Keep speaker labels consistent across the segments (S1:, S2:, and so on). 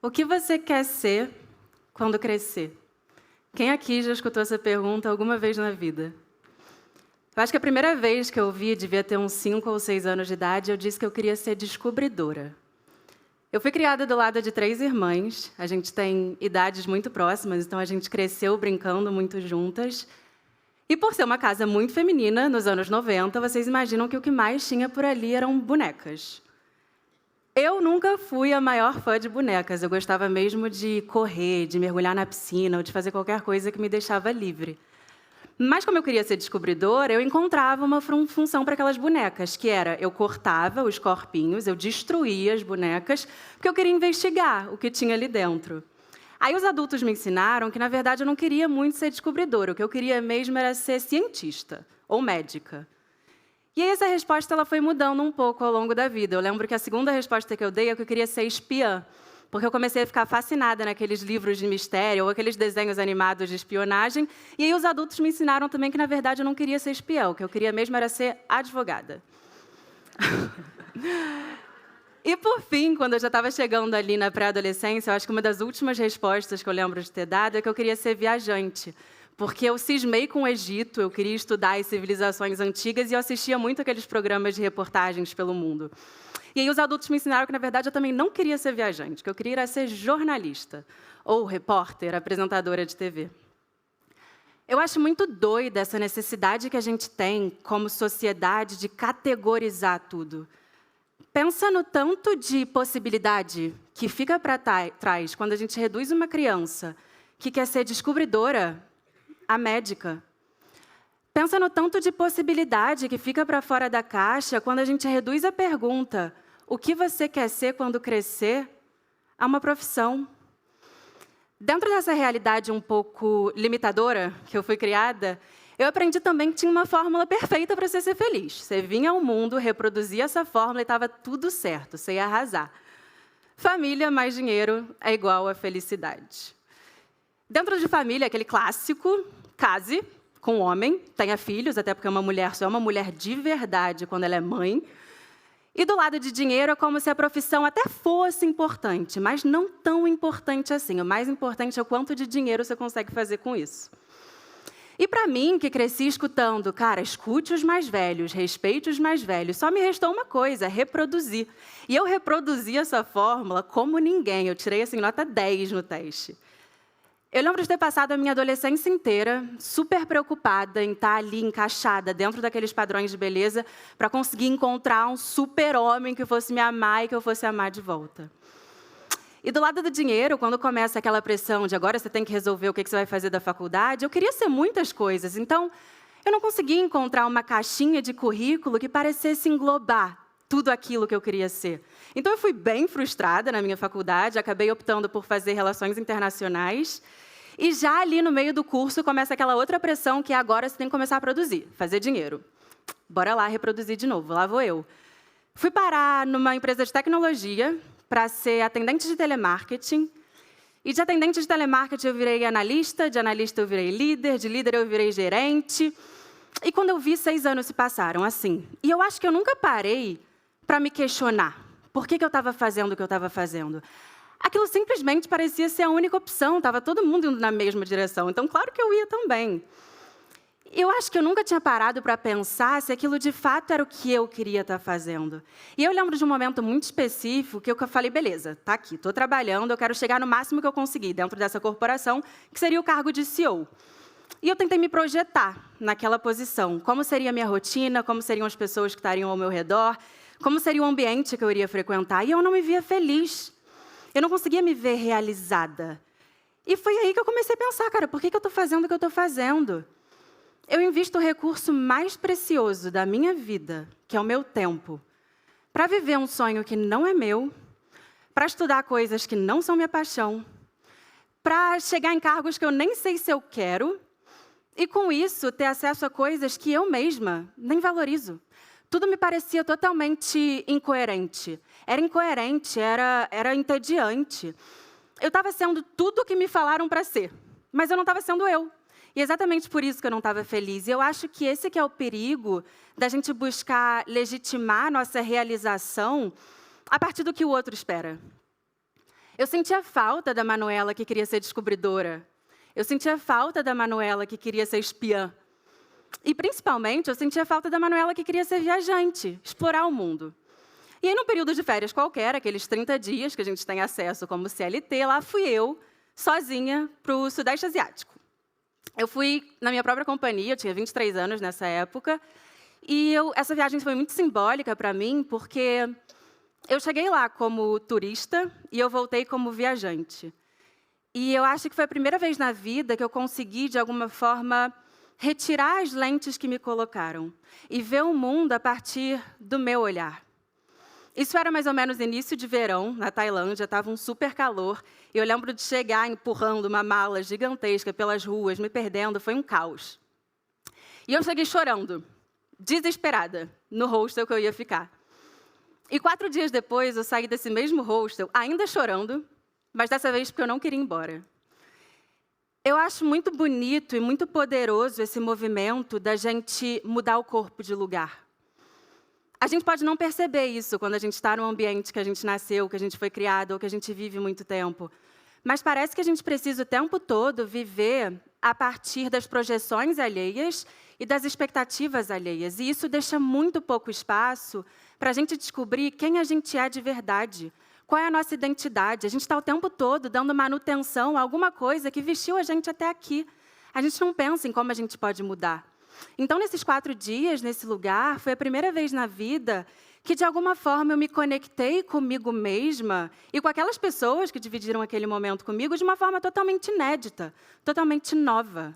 S1: O que você quer ser quando crescer? Quem aqui já escutou essa pergunta alguma vez na vida? Eu acho que a primeira vez que eu ouvi, devia ter uns 5 ou 6 anos de idade, eu disse que eu queria ser descobridora. Eu fui criada do lado de 3 irmãs, a gente tem idades muito próximas, então a gente cresceu brincando muito juntas. E por ser uma casa muito feminina, nos anos 90, vocês imaginam que o que mais tinha por ali eram bonecas. Eu nunca fui a maior fã de bonecas, eu gostava mesmo de correr, de mergulhar na piscina, ou de fazer qualquer coisa que me deixava livre. Mas como eu queria ser descobridora, eu encontrava uma função para aquelas bonecas, que era, eu cortava os corpinhos, eu destruía as bonecas, porque eu queria investigar o que tinha ali dentro. Aí os adultos me ensinaram que, na verdade, eu não queria muito ser descobridora, o que eu queria mesmo era ser cientista ou médica. E aí essa resposta ela foi mudando um pouco ao longo da vida. Eu lembro que a segunda resposta que eu dei é que eu queria ser espiã, porque eu comecei a ficar fascinada naqueles livros de mistério ou aqueles desenhos animados de espionagem. E aí os adultos me ensinaram também que, na verdade, eu não queria ser espiã, o que eu queria mesmo era ser advogada. E, por fim, quando eu já estava chegando ali na pré-adolescência, eu acho que uma das últimas respostas que eu lembro de ter dado é que eu queria ser viajante. Porque eu cismei com o Egito, eu queria estudar as civilizações antigas e eu assistia muito aqueles programas de reportagens pelo mundo. E aí os adultos me ensinaram que, na verdade, eu também não queria ser viajante, que eu queria era ser jornalista, ou repórter, apresentadora de TV. Eu acho muito doida essa necessidade que a gente tem, como sociedade, de categorizar tudo. Pensa no tanto de possibilidade que fica para trás quando a gente reduz uma criança que quer ser descobridora a médica. Pensa no tanto de possibilidade que fica para fora da caixa quando a gente reduz a pergunta: o que você quer ser quando crescer? A uma profissão. Dentro dessa realidade um pouco limitadora que eu fui criada, eu aprendi também que tinha uma fórmula perfeita para você ser feliz. Você vinha ao mundo, reproduzia essa fórmula e estava tudo certo, você ia arrasar. Família mais dinheiro é igual a felicidade. Dentro de família, aquele clássico: case com um homem, tenha filhos, até porque uma mulher só é uma mulher de verdade quando ela é mãe. E do lado de dinheiro é como se a profissão até fosse importante, mas não tão importante assim. O mais importante é o quanto de dinheiro você consegue fazer com isso. E para mim, que cresci escutando, cara, escute os mais velhos, respeite os mais velhos, só me restou uma coisa: reproduzir. E eu reproduzi essa fórmula como ninguém. Eu tirei assim, nota 10 no teste. Eu lembro de ter passado a minha adolescência inteira super preocupada em estar ali encaixada dentro daqueles padrões de beleza para conseguir encontrar um super-homem que fosse me amar e que eu fosse amar de volta. E do lado do dinheiro, quando começa aquela pressão de agora você tem que resolver o que você vai fazer da faculdade, eu queria ser muitas coisas. Então, eu não conseguia encontrar uma caixinha de currículo que parecesse englobar tudo aquilo que eu queria ser. Então, eu fui bem frustrada na minha faculdade, acabei optando por fazer relações internacionais. E já ali no meio do curso começa aquela outra pressão que agora você tem que começar a produzir, fazer dinheiro. Bora lá reproduzir de novo, lá vou eu. Fui parar numa empresa de tecnologia para ser atendente de telemarketing. E de atendente de telemarketing eu virei analista, de analista eu virei líder, de líder eu virei gerente. E quando eu vi, 6 anos se passaram assim. E eu acho que eu nunca parei para me questionar por que eu estava fazendo o que eu estava fazendo. Aquilo simplesmente parecia ser a única opção, estava todo mundo indo na mesma direção, então claro que eu ia também. Eu acho que eu nunca tinha parado para pensar se aquilo de fato era o que eu queria estar fazendo. E eu lembro de um momento muito específico que eu falei, beleza, tá aqui, estou trabalhando, eu quero chegar no máximo que eu conseguir dentro dessa corporação, que seria o cargo de CEO. E eu tentei me projetar naquela posição, como seria a minha rotina, como seriam as pessoas que estariam ao meu redor, como seria o ambiente que eu iria frequentar, e eu não me via feliz. Eu não conseguia me ver realizada. E foi aí que eu comecei a pensar, cara, por que eu estou fazendo o que eu estou fazendo? Eu invisto o recurso mais precioso da minha vida, que é o meu tempo, para viver um sonho que não é meu, para estudar coisas que não são minha paixão, para chegar em cargos que eu nem sei se eu quero, e com isso ter acesso a coisas que eu mesma nem valorizo. Tudo me parecia totalmente incoerente. Era incoerente, era entediante. Eu estava sendo tudo o que me falaram para ser, mas eu não estava sendo eu. E é exatamente por isso que eu não estava feliz. E eu acho que esse que é o perigo da gente buscar legitimar nossa realização a partir do que o outro espera. Eu sentia falta da Manuela que queria ser descobridora. Eu sentia falta da Manuela que queria ser espiã. E, principalmente, eu sentia falta da Manuela que queria ser viajante, explorar o mundo. E aí, num período de férias qualquer, aqueles 30 dias que a gente tem acesso como CLT, lá fui eu, sozinha, para o Sudeste Asiático. Eu fui na minha própria companhia, eu tinha 23 anos nessa época, e essa viagem foi muito simbólica para mim, porque eu cheguei lá como turista e eu voltei como viajante. E eu acho que foi a primeira vez na vida que eu consegui, de alguma forma, retirar as lentes que me colocaram e ver o mundo a partir do meu olhar. Isso era mais ou menos início de verão, na Tailândia, estava um super calor, e eu lembro de chegar empurrando uma mala gigantesca pelas ruas, me perdendo, foi um caos. E eu cheguei chorando, desesperada, no hostel que eu ia ficar. E 4 dias depois, eu saí desse mesmo hostel, ainda chorando, mas dessa vez porque eu não queria ir embora. Eu acho muito bonito e muito poderoso esse movimento da gente mudar o corpo de lugar. A gente pode não perceber isso quando a gente está no ambiente que a gente nasceu, que a gente foi criado ou que a gente vive muito tempo. Mas parece que a gente precisa o tempo todo viver a partir das projeções alheias e das expectativas alheias. E isso deixa muito pouco espaço para a gente descobrir quem a gente é de verdade. Qual é a nossa identidade? A gente está o tempo todo dando manutenção a alguma coisa que vestiu a gente até aqui. A gente não pensa em como a gente pode mudar. Então, nesses 4 dias, nesse lugar, foi a primeira vez na vida que, de alguma forma, eu me conectei comigo mesma e com aquelas pessoas que dividiram aquele momento comigo de uma forma totalmente inédita, totalmente nova.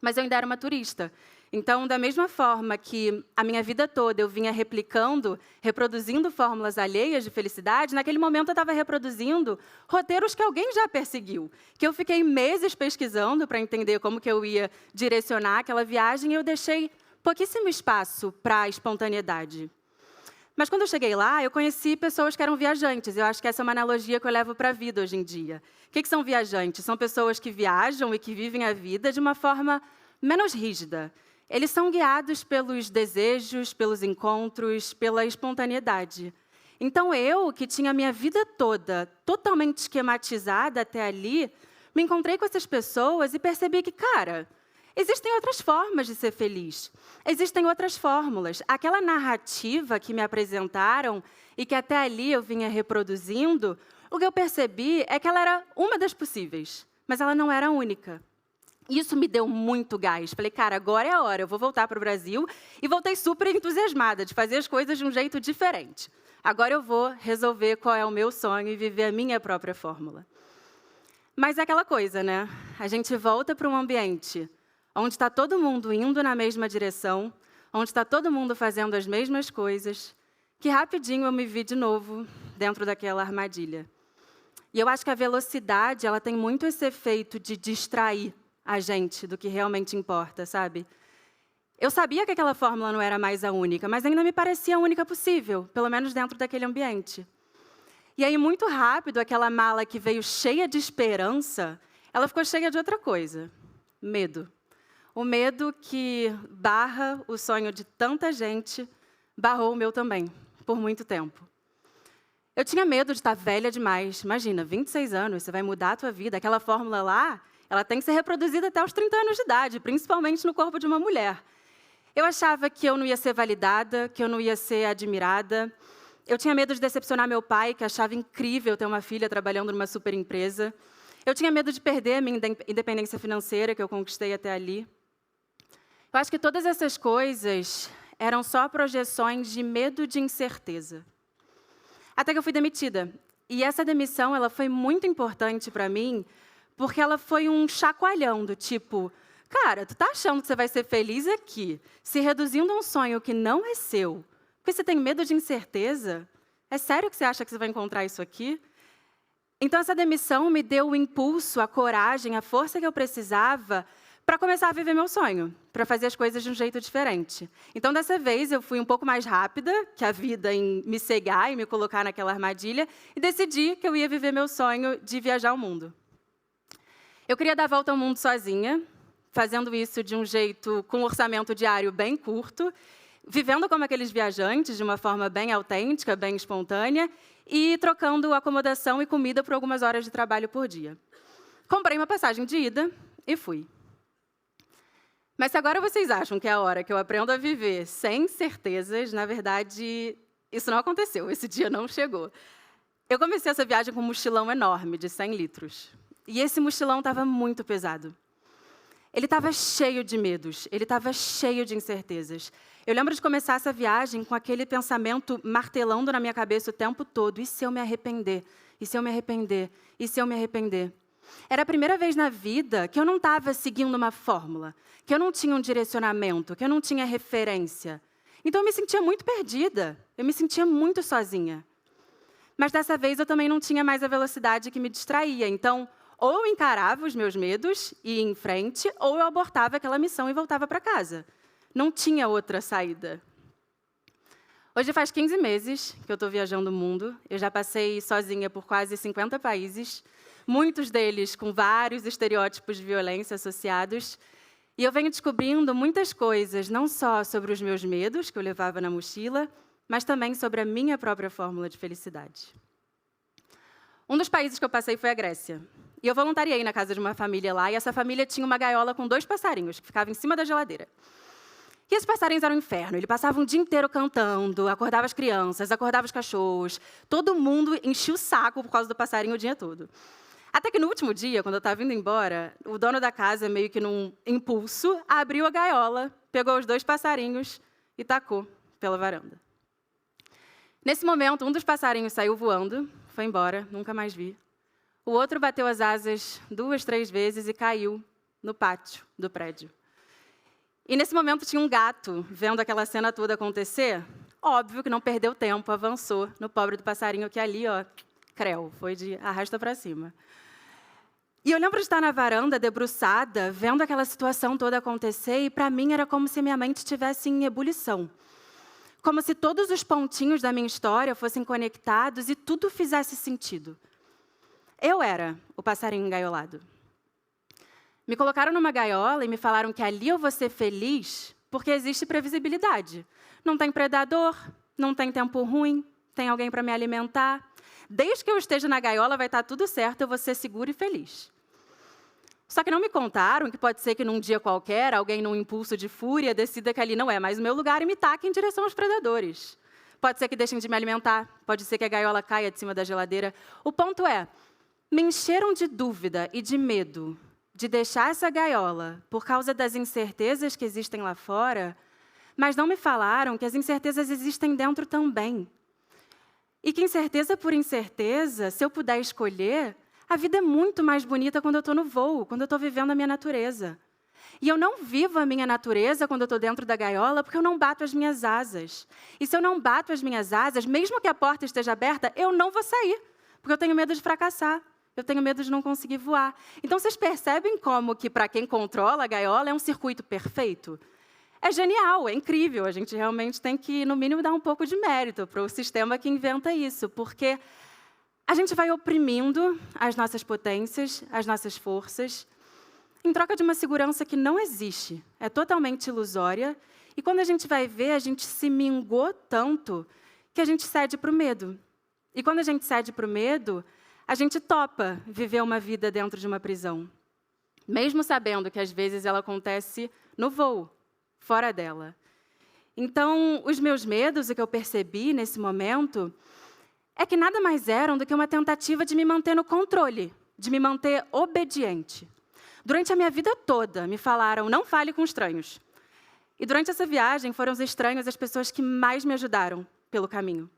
S1: Mas eu ainda era uma turista. Então, da mesma forma que a minha vida toda eu vinha replicando, reproduzindo fórmulas alheias de felicidade, naquele momento eu estava reproduzindo roteiros que alguém já perseguiu, que eu fiquei meses pesquisando para entender como que eu ia direcionar aquela viagem e eu deixei pouquíssimo espaço para a espontaneidade. Mas quando eu cheguei lá, eu conheci pessoas que eram viajantes. Eu acho que essa é uma analogia que eu levo para a vida hoje em dia. O que são viajantes? São pessoas que viajam e que vivem a vida de uma forma menos rígida. Eles são guiados pelos desejos, pelos encontros, pela espontaneidade. Então, eu, que tinha a minha vida toda totalmente esquematizada até ali, me encontrei com essas pessoas e percebi que, cara, existem outras formas de ser feliz. Existem outras fórmulas. Aquela narrativa que me apresentaram e que até ali eu vinha reproduzindo, o que eu percebi é que ela era uma das possíveis, mas ela não era a única. Isso me deu muito gás. Falei, cara, agora é a hora, eu vou voltar para o Brasil. E voltei super entusiasmada de fazer as coisas de um jeito diferente. Agora eu vou resolver qual é o meu sonho e viver a minha própria fórmula. Mas é aquela coisa, né? A gente volta para um ambiente onde está todo mundo indo na mesma direção, onde está todo mundo fazendo as mesmas coisas, que rapidinho eu me vi de novo dentro daquela armadilha. E eu acho que a velocidade ela tem muito esse efeito de distrair a gente do que realmente importa, sabe? Eu sabia que aquela fórmula não era mais a única, mas ainda me parecia a única possível, pelo menos dentro daquele ambiente. E aí, muito rápido, aquela mala que veio cheia de esperança, ela ficou cheia de outra coisa, medo. O medo que barra o sonho de tanta gente, barrou o meu também, por muito tempo. Eu tinha medo de estar velha demais. Imagina, 26 anos, você vai mudar a tua vida. Aquela fórmula lá, ela tem que ser reproduzida até os 30 anos de idade, principalmente no corpo de uma mulher. Eu achava que eu não ia ser validada, que eu não ia ser admirada. Eu tinha medo de decepcionar meu pai, que achava incrível ter uma filha trabalhando numa super empresa. Eu tinha medo de perder a minha independência financeira, que eu conquistei até ali. Eu acho que todas essas coisas eram só projeções de medo de incerteza. Até que eu fui demitida. E essa demissão ela foi muito importante para mim, porque ela foi um chacoalhão do tipo, cara, tu tá achando que você vai ser feliz aqui, se reduzindo a um sonho que não é seu, porque você tem medo de incerteza? É sério que você acha que você vai encontrar isso aqui? Então, essa demissão me deu o impulso, a coragem, a força que eu precisava para começar a viver meu sonho, para fazer as coisas de um jeito diferente. Então, dessa vez, eu fui um pouco mais rápida que a vida em me cegar e me colocar naquela armadilha e decidi que eu ia viver meu sonho de viajar o mundo. Eu queria dar a volta ao mundo sozinha, fazendo isso de um jeito com um orçamento diário bem curto, vivendo como aqueles viajantes, de uma forma bem autêntica, bem espontânea, e trocando acomodação e comida por algumas horas de trabalho por dia. Comprei uma passagem de ida e fui. Mas se agora vocês acham que é a hora que eu aprendo a viver sem certezas, na verdade, isso não aconteceu, esse dia não chegou. Eu comecei essa viagem com um mochilão enorme, de 100 litros. E esse mochilão estava muito pesado. Ele estava cheio de medos, ele estava cheio de incertezas. Eu lembro de começar essa viagem com aquele pensamento martelando na minha cabeça o tempo todo: e se eu me arrepender? E se eu me arrepender? E se eu me arrepender? Era a primeira vez na vida que eu não estava seguindo uma fórmula, que eu não tinha um direcionamento, que eu não tinha referência. Então eu me sentia muito perdida, eu me sentia muito sozinha. Mas dessa vez eu também não tinha mais a velocidade que me distraía, então ou eu encarava os meus medos e ia em frente, ou eu abortava aquela missão e voltava para casa. Não tinha outra saída. Hoje faz 15 meses que eu estou viajando o mundo. Eu já passei sozinha por quase 50 países, muitos deles com vários estereótipos de violência associados. E eu venho descobrindo muitas coisas, não só sobre os meus medos, que eu levava na mochila, mas também sobre a minha própria fórmula de felicidade. Um dos países que eu passei foi a Grécia. E eu voluntariei na casa de uma família lá, e essa família tinha uma gaiola com 2 passarinhos, que ficavam em cima da geladeira. E esses passarinhos eram um inferno. Ele passava um dia inteiro cantando, acordava as crianças, acordava os cachorros. Todo mundo enchia o saco por causa do passarinho o dia todo. Até que no último dia, quando eu estava indo embora, o dono da casa, meio que num impulso, abriu a gaiola, pegou os 2 passarinhos e tacou pela varanda. Nesse momento, um dos passarinhos saiu voando, foi embora, nunca mais vi. O outro bateu as asas 2, 3 vezes e caiu no pátio do prédio. E nesse momento tinha um gato vendo aquela cena toda acontecer. Óbvio que não perdeu tempo, avançou no pobre do passarinho que ali, creu, foi de arrasta para cima. E eu lembro de estar na varanda, debruçada, vendo aquela situação toda acontecer, e para mim era como se minha mente estivesse em ebulição. Como se todos os pontinhos da minha história fossem conectados e tudo fizesse sentido. Eu era o passarinho engaiolado. Me colocaram numa gaiola e me falaram que ali eu vou ser feliz porque existe previsibilidade. Não tem predador, não tem tempo ruim, tem alguém para me alimentar. Desde que eu esteja na gaiola vai estar tudo certo, eu vou ser seguro e feliz. Só que não me contaram que pode ser que num dia qualquer, alguém num impulso de fúria decida que ali não é mais o meu lugar e me taque em direção aos predadores. Pode ser que deixem de me alimentar, pode ser que a gaiola caia de cima da geladeira. O ponto é, me encheram de dúvida e de medo de deixar essa gaiola por causa das incertezas que existem lá fora, mas não me falaram que as incertezas existem dentro também. E que incerteza por incerteza, se eu puder escolher, a vida é muito mais bonita quando eu estou no voo, quando eu estou vivendo a minha natureza. E eu não vivo a minha natureza quando eu estou dentro da gaiola porque eu não bato as minhas asas. E se eu não bato as minhas asas, mesmo que a porta esteja aberta, eu não vou sair, porque eu tenho medo de fracassar. Eu tenho medo de não conseguir voar. Então, vocês percebem como que, para quem controla a gaiola, é um circuito perfeito? É genial, é incrível. A gente realmente tem que, no mínimo, dar um pouco de mérito para o sistema que inventa isso, porque a gente vai oprimindo as nossas potências, as nossas forças, em troca de uma segurança que não existe, é totalmente ilusória, e quando a gente vai ver, a gente se mingou tanto que a gente cede para o medo. E quando a gente cede para o medo, a gente topa viver uma vida dentro de uma prisão, mesmo sabendo que, às vezes, ela acontece no voo, fora dela. Então, os meus medos, o que eu percebi nesse momento, é que nada mais eram do que uma tentativa de me manter no controle, de me manter obediente. Durante a minha vida toda, me falaram, não fale com estranhos. E durante essa viagem, foram os estranhos as pessoas que mais me ajudaram pelo caminho.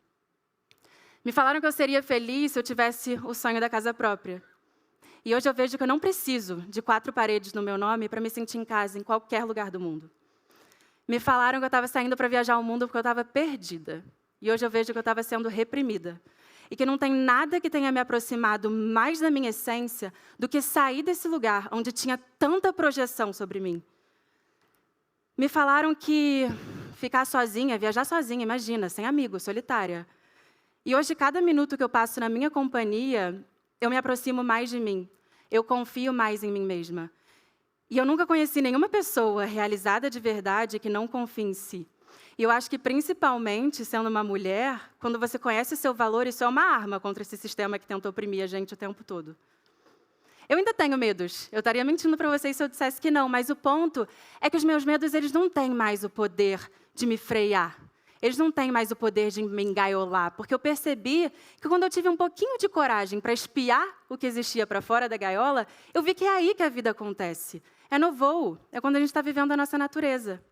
S1: Me falaram que eu seria feliz se eu tivesse o sonho da casa própria. E hoje eu vejo que eu não preciso de 4 paredes no meu nome para me sentir em casa, em qualquer lugar do mundo. Me falaram que eu estava saindo para viajar o mundo porque eu estava perdida. E hoje eu vejo que eu estava sendo reprimida. E que não tem nada que tenha me aproximado mais da minha essência do que sair desse lugar onde tinha tanta projeção sobre mim. Me falaram que ficar sozinha, viajar sozinha, imagina, sem amigo, solitária. E hoje, cada minuto que eu passo na minha companhia, eu me aproximo mais de mim. Eu confio mais em mim mesma. E eu nunca conheci nenhuma pessoa realizada de verdade que não confie em si. E eu acho que, principalmente, sendo uma mulher, quando você conhece o seu valor, isso é uma arma contra esse sistema que tenta oprimir a gente o tempo todo. Eu ainda tenho medos. Eu estaria mentindo para vocês se eu dissesse que não, mas o ponto é que os meus medos, eles não têm mais o poder de me frear. Eles não têm mais o poder de me engaiolar, porque eu percebi que quando eu tive um pouquinho de coragem para espiar o que existia para fora da gaiola, eu vi que é aí que a vida acontece. É no voo, é quando a gente está vivendo a nossa natureza.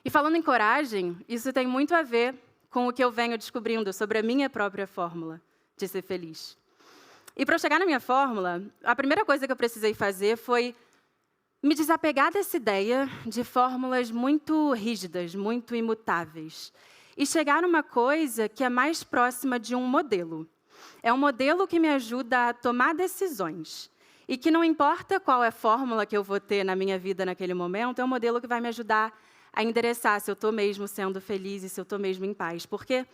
S1: E falando em coragem, isso tem muito a ver com o que eu venho descobrindo sobre a minha própria fórmula de ser feliz. E para eu chegar na minha fórmula, a primeira coisa que eu precisei fazer foi me desapegar dessa ideia de fórmulas muito rígidas, muito imutáveis, e chegar numa coisa que é mais próxima de um modelo. É um modelo que me ajuda a tomar decisões. E que não importa qual é a fórmula que eu vou ter na minha vida naquele momento, é um modelo que vai me ajudar a endereçar se eu estou mesmo sendo feliz e se eu estou mesmo em paz. Porque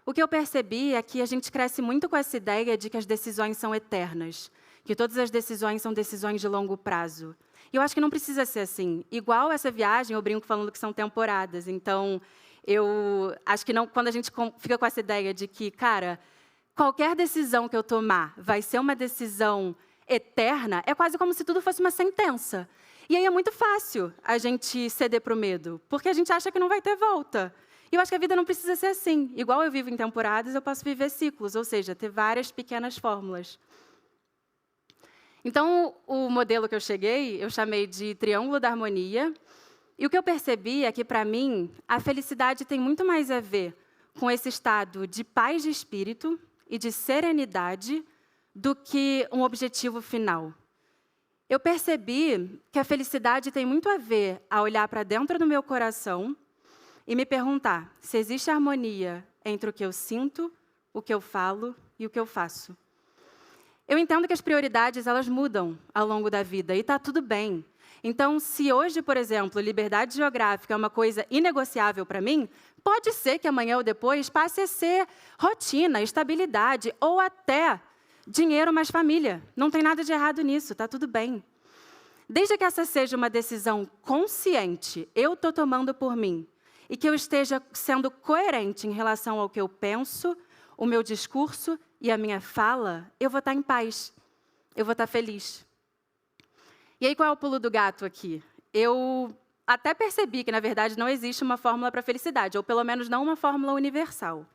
S1: o que eu percebi é que a gente cresce muito com essa ideia de que as decisões são eternas, que todas as decisões são decisões de longo prazo. E eu acho que não precisa ser assim. Igual essa viagem, eu brinco falando que são temporadas. Então, eu acho que não, quando a gente fica com essa ideia de que, cara, qualquer decisão que eu tomar vai ser uma decisão eterna, é quase como se tudo fosse uma sentença. E aí é muito fácil a gente ceder para o medo, porque a gente acha que não vai ter volta. E eu acho que a vida não precisa ser assim. Igual eu vivo em temporadas, eu posso viver ciclos, ou seja, ter várias pequenas fórmulas. Então, o modelo que eu cheguei, eu chamei de Triângulo da Harmonia. E o que eu percebi é que, para mim, a felicidade tem muito mais a ver com esse estado de paz de espírito e de serenidade do que um objetivo final. Eu percebi que a felicidade tem muito a ver a olhar para dentro do meu coração e me perguntar se existe harmonia entre o que eu sinto, o que eu falo e o que eu faço. Eu entendo que as prioridades, elas mudam ao longo da vida e está tudo bem. Então, se hoje, por exemplo, liberdade geográfica é uma coisa inegociável para mim, pode ser que amanhã ou depois passe a ser rotina, estabilidade ou até dinheiro mais família. Não tem nada de errado nisso, está tudo bem. Desde que essa seja uma decisão consciente, eu estou tomando por mim, e que eu esteja sendo coerente em relação ao que eu penso, o meu discurso e a minha fala, eu vou estar em paz, eu vou estar feliz. E aí, qual é o pulo do gato aqui? Eu até percebi que, na verdade, não existe uma fórmula para a felicidade, ou pelo menos não uma fórmula universal.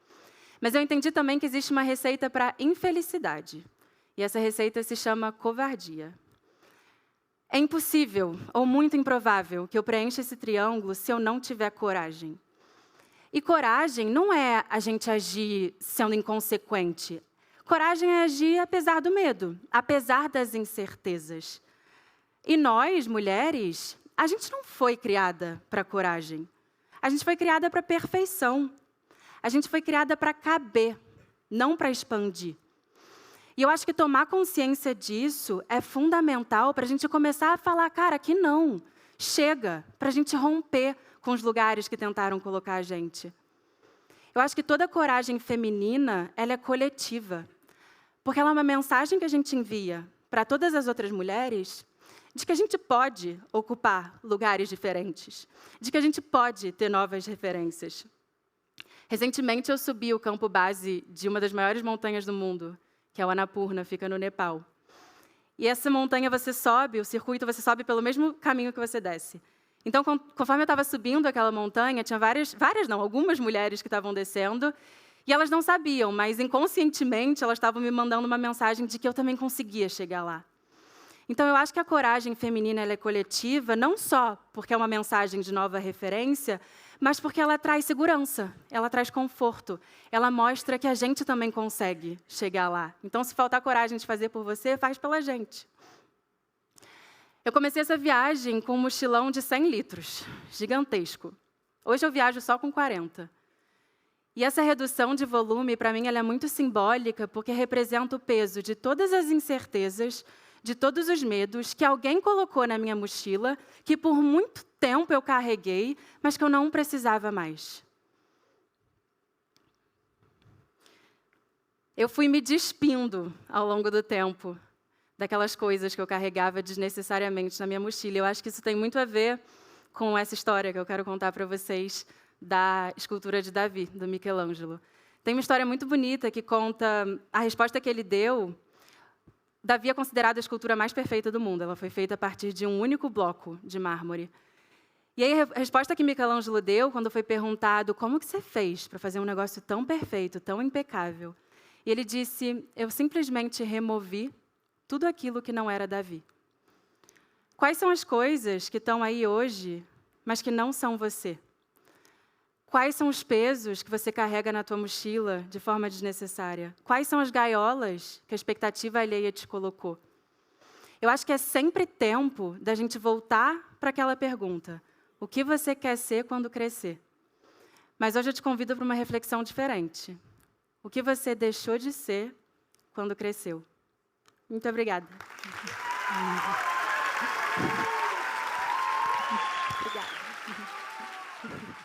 S1: Mas eu entendi também que existe uma receita para a infelicidade. E essa receita se chama covardia. É impossível, ou muito improvável, que eu preencha esse triângulo se eu não tiver coragem. E coragem não é a gente agir sendo inconsequente. Coragem é agir apesar do medo, apesar das incertezas. E nós, mulheres, a gente não foi criada para coragem. A gente foi criada para perfeição. A gente foi criada para caber, não para expandir. E eu acho que tomar consciência disso é fundamental para a gente começar a falar, cara, aqui não, chega, para a gente romper com os lugares que tentaram colocar a gente. Eu acho que toda coragem feminina, ela é coletiva, porque ela é uma mensagem que a gente envia para todas as outras mulheres de que a gente pode ocupar lugares diferentes, de que a gente pode ter novas referências. Recentemente, eu subi o campo base de uma das maiores montanhas do mundo, que é o Annapurna, fica no Nepal. E essa montanha você sobe, o circuito você sobe pelo mesmo caminho que você desce. Então, conforme eu estava subindo aquela montanha, tinha algumas mulheres que estavam descendo, e elas não sabiam, mas inconscientemente elas estavam me mandando uma mensagem de que eu também conseguia chegar lá. Então, eu acho que a coragem feminina ela é coletiva, não só porque é uma mensagem de nova referência, mas porque ela traz segurança, ela traz conforto, ela mostra que a gente também consegue chegar lá. Então, se faltar coragem de fazer por você, faz pela gente. Eu comecei essa viagem com um mochilão de 100 litros, gigantesco. Hoje eu viajo só com 40. E essa redução de volume, para mim, ela é muito simbólica, porque representa o peso de todas as incertezas, de todos os medos que alguém colocou na minha mochila, que por muito tempo eu carreguei, mas que eu não precisava mais. Eu fui me despindo ao longo do tempo daquelas coisas que eu carregava desnecessariamente na minha mochila. Eu acho que isso tem muito a ver com essa história que eu quero contar para vocês da escultura de Davi, do Michelangelo. Tem uma história muito bonita que conta a resposta que ele deu. Davi é considerada a escultura mais perfeita do mundo. Ela foi feita a partir de um único bloco de mármore. E aí, a resposta que Michelangelo deu, quando foi perguntado como que você fez para fazer um negócio tão perfeito, tão impecável, e ele disse, eu simplesmente removi tudo aquilo que não era Davi. Quais são as coisas que estão aí hoje, mas que não são você? Quais são os pesos que você carrega na tua mochila de forma desnecessária? Quais são as gaiolas que a expectativa alheia te colocou? Eu acho que é sempre tempo da gente voltar para aquela pergunta. O que você quer ser quando crescer? Mas hoje eu te convido para uma reflexão diferente. O que você deixou de ser quando cresceu? Muito obrigada. Obrigada.